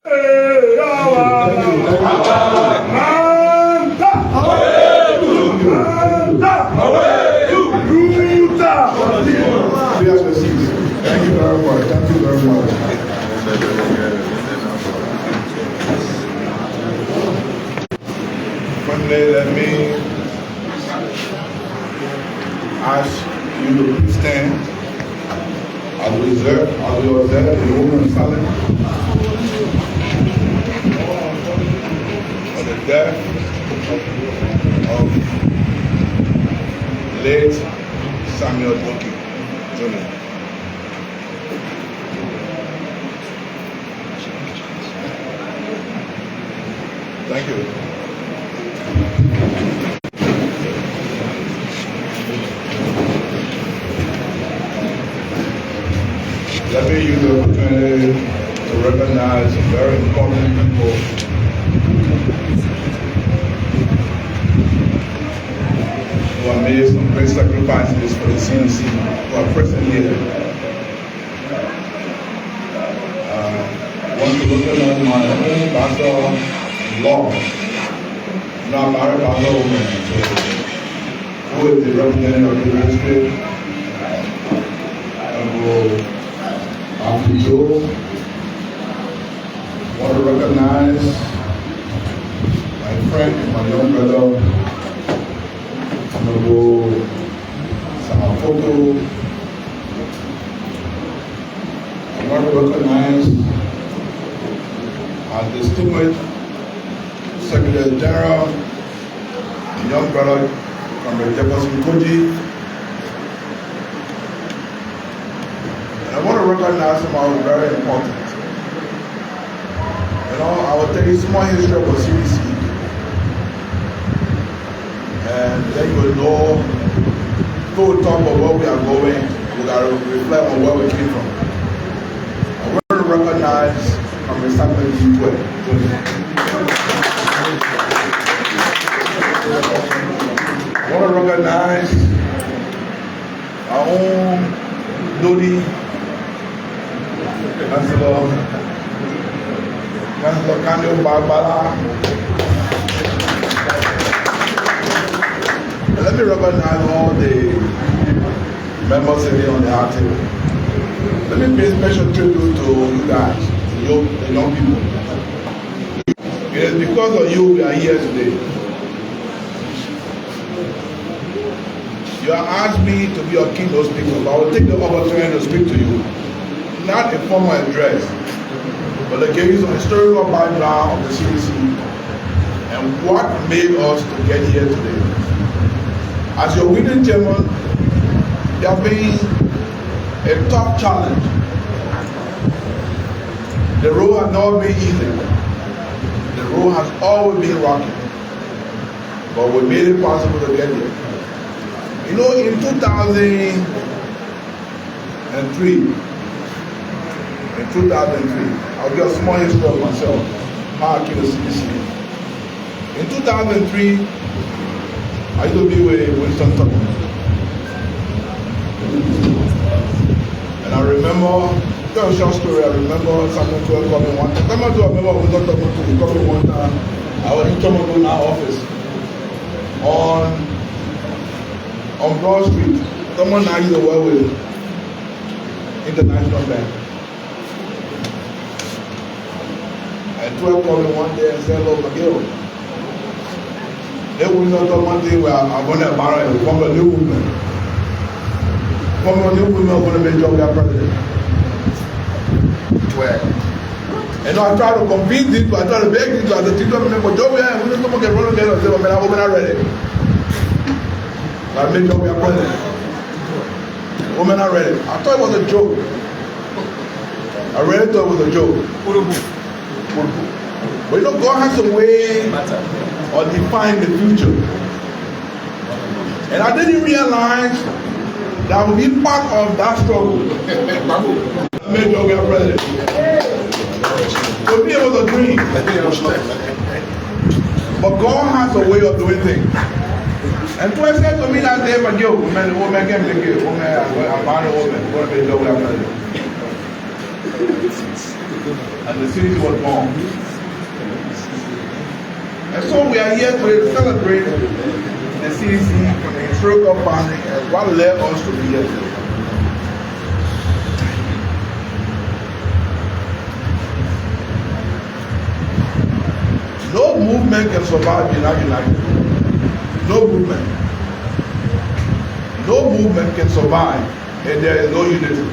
Thank you very much. Thank you very much. Finally, let me ask you to please stand as we observe the woman silent on the death of late Samuel Doki Jr. Thank you. Let me use the opportunity to recognize some very important people who have made some great sacrifices for the CDC who are present here. I want to recognize my own pastor law. Now, married pastor woman, who is the representative of the district. After Joe, I want to recognize my friend, my young brother, Honorable Samafoto. I want to recognize our distinguished Secretary General, my young brother, Comrade Jefferson Koji. I want to recognize someone very important. You know, I will tell you small history of the CDC. And then you will know, before we talk about where we are going, we got to reflect on where we came from. I want to recognize Comrade Samuel Doki. I want to recognize our own Lodi Councilor Kanyo Barbara. Let me recognize all the members sitting on the article. Let me pay special tribute to you guys, the young people. It is because of you we are here today. You have asked me to be your keynote speaker, but I will take the opportunity to speak to you. Not a formal address, but I gave you some historical background of the CDC and what made us to get here today. As your winning chairman, there has been a tough challenge. The road has not been easy. The road has always been rocky, but we made it possible to get here. You know, in 2003, I'll give a small history of myself, how I came to CDC. In 2003, I used to be with Winston Tucker. And I remember, tell a short story, I remember someone coming one time. Someone to remember Winston Tucker coming one time. I was in our office on Broad Street. Someone I used to work with International Bank. And 12 called me one day and said, "Hello, McGill. They will not talk one day where I'm going to borrow and form a new movement. Form a new movement, I'm going to make Joe president." 12. And I try to convince it, I try to beg it, I said, "Joe, we don't someone can run again." I said, "Man, I'm ready." I made Joe president. Women are ready. I thought it was a joke. I really thought it was a joke. But you know, God has a way of defining the future. And I didn't realize that I would be part of that struggle. I made Joe president. For me, it was a dream. But God has a way of doing things. And so I said to me that day, "McGill, woman can make it. Woman, I'm a woman. Going to be Joe president." and the CDC was born. And so we are here today to celebrate the CDC from the historical founding and what led us to be here today. No movement can survive without united. No movement. No movement can survive if there is no unity.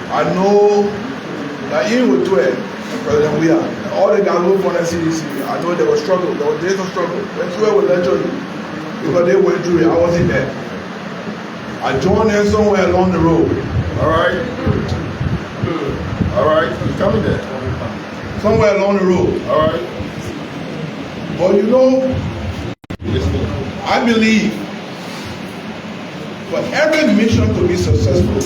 I know that even with President Weah, all the guys who from the CDC, I know they were struggling. There were days of struggle. When Tuer would lecture you because they went through it. I wasn't there. I joined them somewhere along the road. All right. All right. You're coming there. Somewhere along the road. All right. But you know, I believe for every mission to be successful,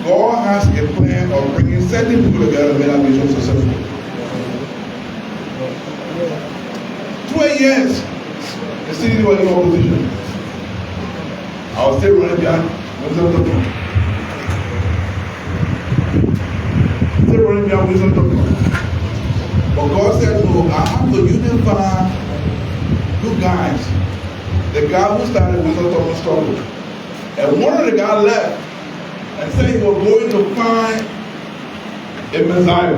God has a plan of bringing certain people together to make that mission successful. 2 years, the city was in opposition. I was still running behind. Still running behind wisdom doctrine. But God said, no, I have to unify you guys. The guy who started wisdom doctrine struggle. And one of the guys left and said he was going to find a Messiah.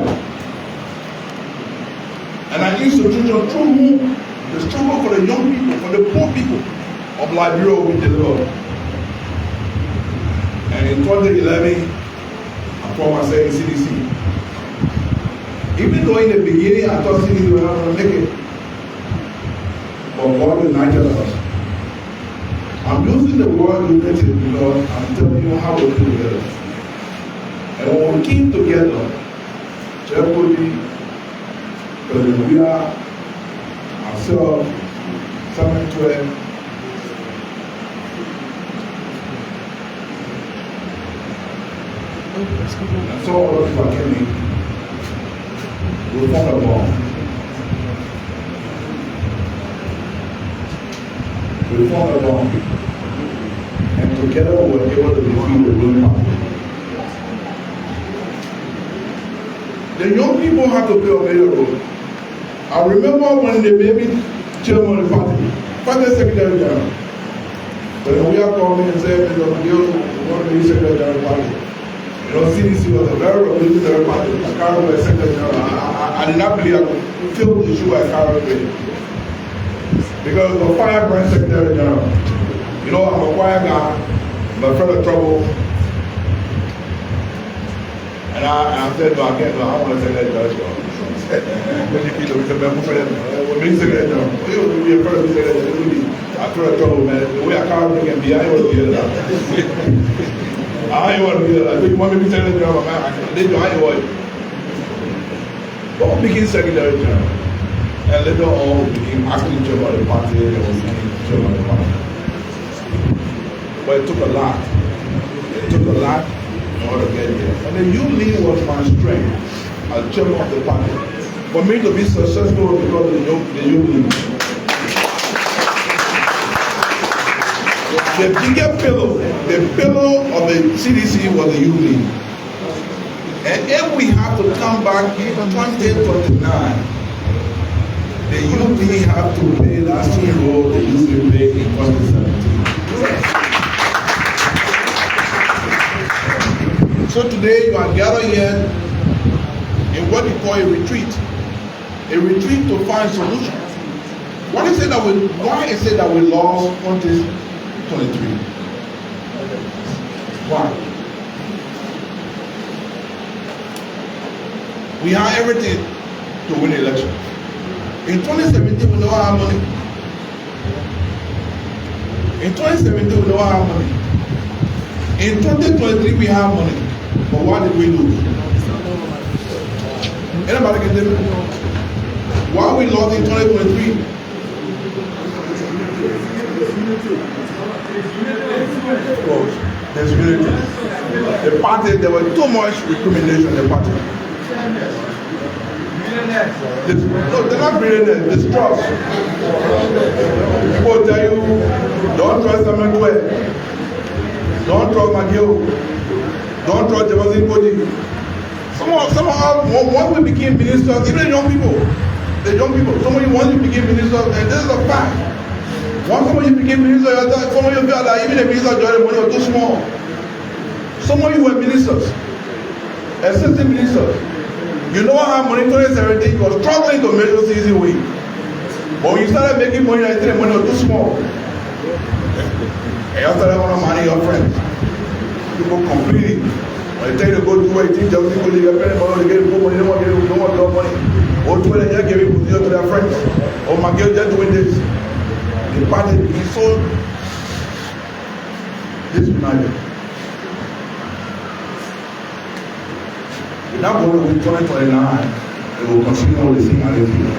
And an institution through whom the struggle for the young people, for the poor people of Liberia will be delivered. And in 2011, I formed myself in CDC. Even though in the beginning I thought CDC was not going to make it, but God united us. I'm using the word unity because I'm telling you how we do together. And when we came together, everybody, President Weah, ourselves, 712, and so all of us came in. We formed a bond. We formed a bond. And together we were able to defeat the ruling party. The young people had to play a major role. I remember when they made me chairman of the party secretary general. When we are called me and said, Mr. McGill, we want to be secretary general of the party. You know, CDC was a very revolutionary party. I can't remember secretary general. I did not believe I could fill the issue I can't remember. Because it was a firebrand secretary general. You know, I'm a quiet guy, I'm afraid of trouble. And I said, no, I can't, no, I want to say that judge. When you feel it's a member for them, when we say that, you'll be afraid to say that. I'm afraid of trouble, man. The way I can't bring him, I ain't want to be that. I ain't want to be that. I think you want me to say that, man, I did, I ain't want to. But we became secretary general. And later on, we became acting chairman of the party, and we became chairman of the party. But it took a lot. It took a lot in order to get here. And the youth league was my strength as chairman of the party. For me to be successful because of the youth league. The bigger pillar of the CDC was the youth league. And if we have to come back in 2029, the youth league have to play that same role the youth league played in 2017. So today you are gathered here in what we call a retreat to find solutions. Why is it that we lost 2023? Why? We had everything to win the election. In 2017 we never had money. In 2017 we never had money. In 2023 we have money. But why did we lose? Anybody can tell me? Why we lost in 2023? There's unity. The party, there was too much recrimination in the party. No, they're not billionaires, distrust. People tell you, don't trust them and quit. Don't trust McGill. Don't trust Jefferson Koji. Some of us, once we became ministers, even the young people, some of you, once you became ministers, and this is a fact. Once some of you became ministers, some of you felt that even the ministers joined the money was too small. Some of you were ministers, assistant ministers. You know how money 2017 you were struggling to measure CDC way. But when you started making money, I think the money was too small. And you started having money your friends. People complaining. When they tell you to go do what you think, just people they get money, they get money, they don't want to money. Or to when they give it to their friends. Oh my girl just doing this. The party is so disunited. We're not going to win 2029. They will continue all the same attitude.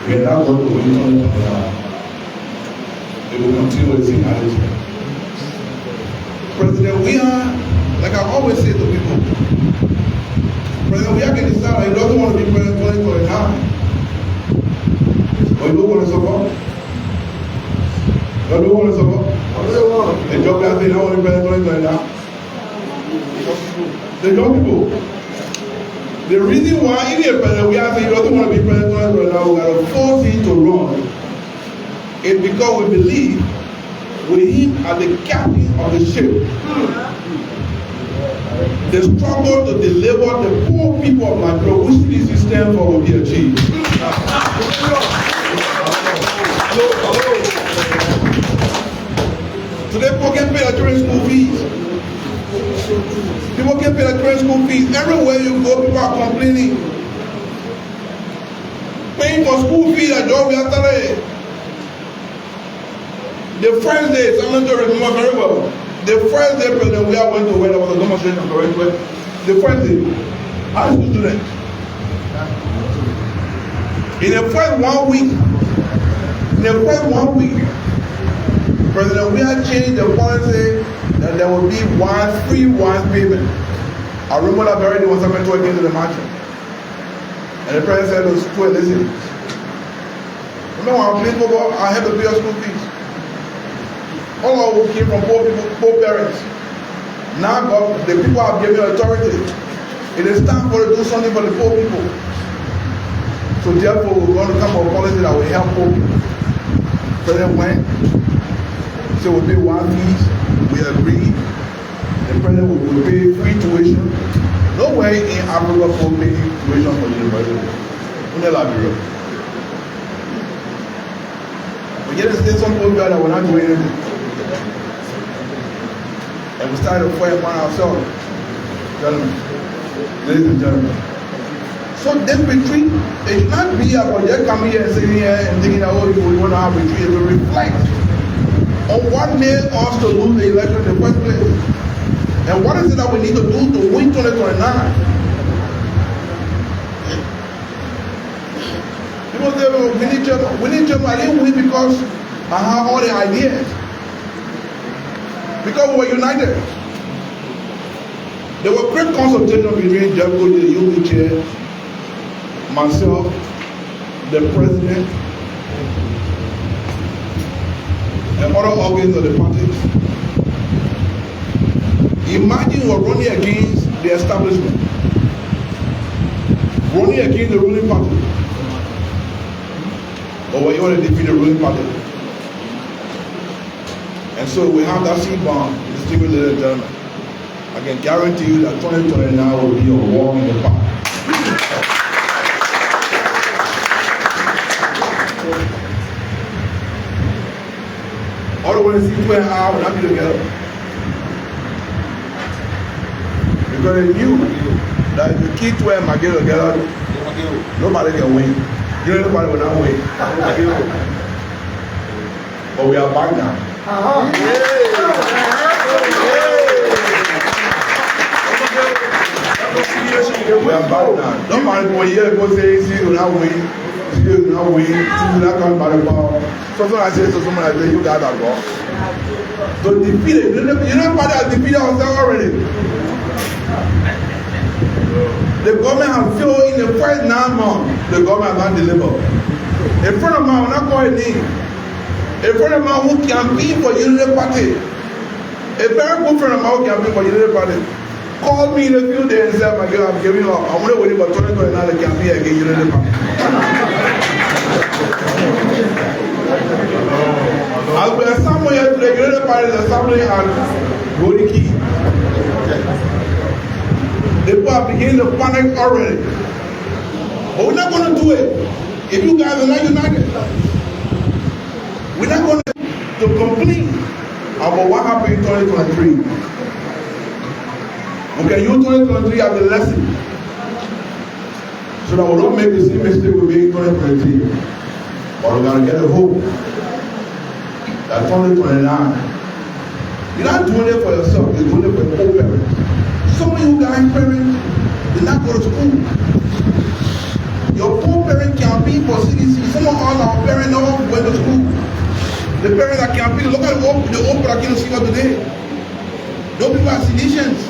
We're not going to win 2029. They will continue with the same attitude. President, we are, like I always say to people, President, we are getting started. He doesn't want to be president 2029. But you don't want to support? You don't want to support? The job that they don't want to be president 2029. The young people. The reason why even a president, we are saying he doesn't want to be president 2029, we got to force him to run. It's because we believe with him as the captain of the ship, the struggle to deliver the poor people of Liberia, which this system for will be achieved. Today people can pay their children's school fees. People can pay their children's school fees. Everywhere you go, people are complaining. Paying for school fees at job we are started. The first day, someone to remember very well. The first day, President, we are going to where there was a demonstration of the right way. The first day, high school students. In the first 1 week, President, we have changed the policy that there will be free wine payment. I remember that very day when someone told me to the march. And the President said to the school, listen, remember when I played football, I had to pay your school fees. All of us came from poor parents. Now God, the people have given authority. It is time for to do something for the poor people. So therefore, we're going to come up with a policy that will help poor people. President went, so we pay one fees, we agreed. The President will pay free tuition. Nowhere in Africa for paying tuition for university. Only Liberia. But yet there's still some people that will not do anything. And we started to fight upon ourselves. Gentlemen, ladies and gentlemen. So this retreat, it should not be about just coming here and sitting here and thinking that, oh, we want to have a retreat. It will reflect on what made us to lose the election in the first place. And what is it that we need to do to win 2029? People say, oh, we need German. I didn't win because I have all the ideas. Because we were united. There were great consultations between Jeffco, the UB chair, myself, the president, and other organs of the party. Imagine we're running against the establishment, running against the ruling party, or we're able to defeat the ruling party. And so we have that seed bomb, distinguished ladies and gentlemen. I can guarantee you that 2029 will be a walk in the park. All the way to see 2 and a half will not be together. Because they knew that if you keep 2 and McGill together, nobody can win. You know, nobody will not win. But we are back now. We are back now. Nobody for a year ago saying, see, you not win. See, you not win. See, you not come by the power. Something I say to someone, I say, you guys are gone. So defeat it. You know, nobody has defeated ourselves already. The government has failed in the first 9 months. The government has not delivered. A friend of mine, will not call a name. A friend of mine who campaigned for unity party A very good friend of mine can be for United Party. Called me in a few days and said, McGill, I'm giving up. I'm only waiting for 2029 to campaign against United Party. As we are somewhere yesterday, United Party is assembling at Golden Key. People are beginning to panic already. But we're not going to do it if you guys are not united. We're not going to complain about what happened in 2023. Okay, you 2023 have the lesson. So that we don't make the same mistake we made in 2023. But we got to get a hope that 2029, you're not doing it for yourself, you're doing it for your own parents. Some of you guys, parents, did not go to school. Your poor parent campaign for CDC. Some of us, our parents never went to school. The parents that campaign, look at the old people that came to see us today. Those people are CDCians.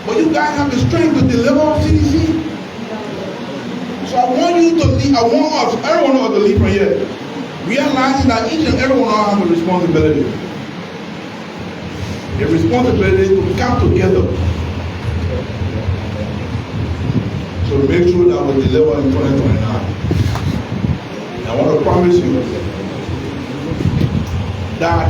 But you guys have the strength to deliver CDC. So I want you to leave, I want us, every one of us to leave from here, realizing that each and every one of us have a responsibility. The responsibility to come together. So make sure that we deliver in 2029. I want to promise you that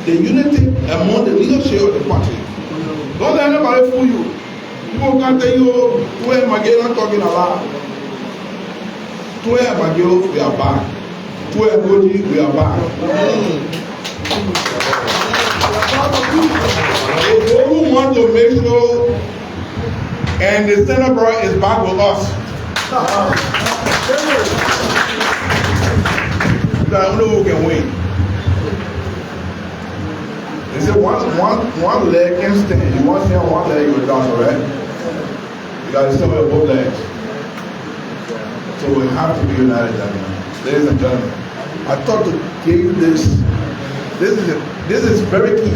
the unity among the leadership of the party. Don't let anybody fool you. People can tell you, Nathaniel McGill, I'm talking a lot. Nathaniel McGill, we are back. Nathaniel McGill, we are back. If we want to make sure, and the Senator is back with us. That I know who can win. They say one leg can stand. You want to stand on one leg, you're down, right? You got to stand with both legs. So we have to be united, gentlemen. Ladies and gentlemen, I thought to give you this. This is very key.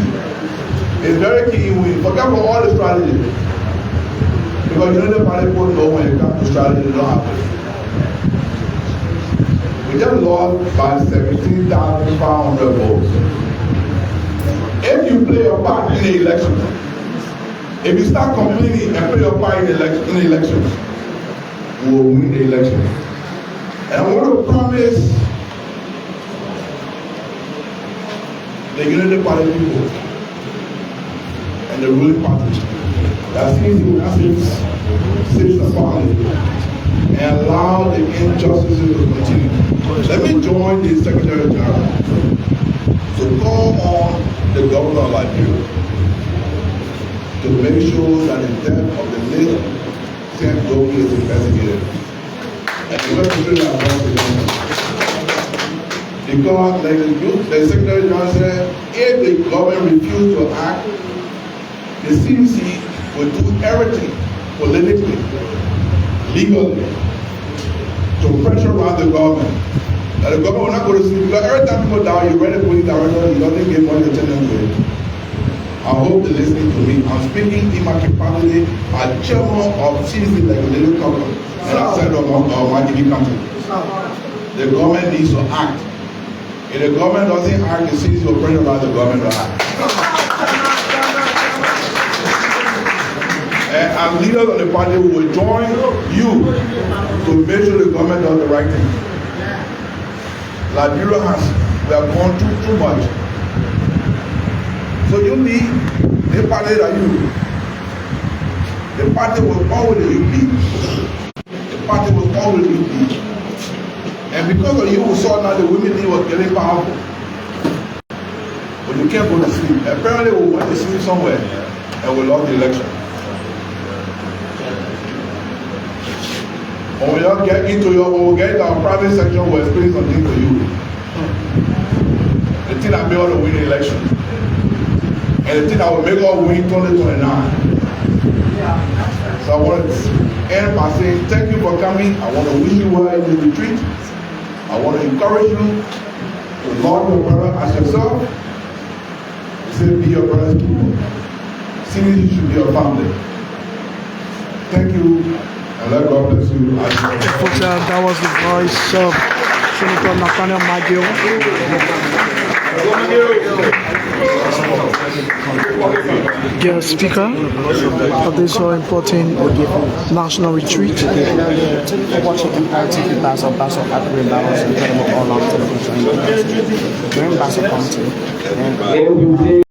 It's very key. We forget about all the strategy. Because you know the party people know when it comes to strategy, they don't have it. We just lost by 17,500 votes. If you play your part in the election, if you start complaining and play your part in the elections, we will win the election. And I want to promise the United Party people and the ruling party that since you will not sit upon it and allow the injustices to continue. Let me join the Secretary General to call on the governor of Liberia to make sure that the death of the late Saint Domi is investigated. And the Secretary because like the Secretary General said, if the government refuses to act, the CDC will do everything politically, legally, to pressure around the government. That the government will not go to sleep. Because every time people die, you read a police director, you don't give money to tell them to it. I hope they're listening to me. I'm speaking in my capacity as chairman of CDC Legislative Council and outside of my TV country. The government needs to act. If the government doesn't act, the CDC will pressure around the government to act. And as leaders of the party, we will join you to make sure the government does the right thing. Liberia we have gone through too much. So you be the party that you. The party was always the UP. The party was always the UP. And because of you, we saw now the women thing was getting powerful. But you can't go to sleep. Apparently we went to sleep somewhere and we lost the election. When we all get into when we get into our private section, we'll explain something to you. The thing that made us win the election. And the thing that will make us win 2029. So I want to end by saying thank you for coming. I want to wish you well in the retreat. I want to encourage you to love your brother as yourself. He said, be your brother's keeper. CDC should be your family. Thank you. And let God bless you. That was the voice of Senator Nathaniel McGill, guest speaker of this so important national retreat. For watching comparatively Bass of African Balance incredible all-out television. We're in Bass County.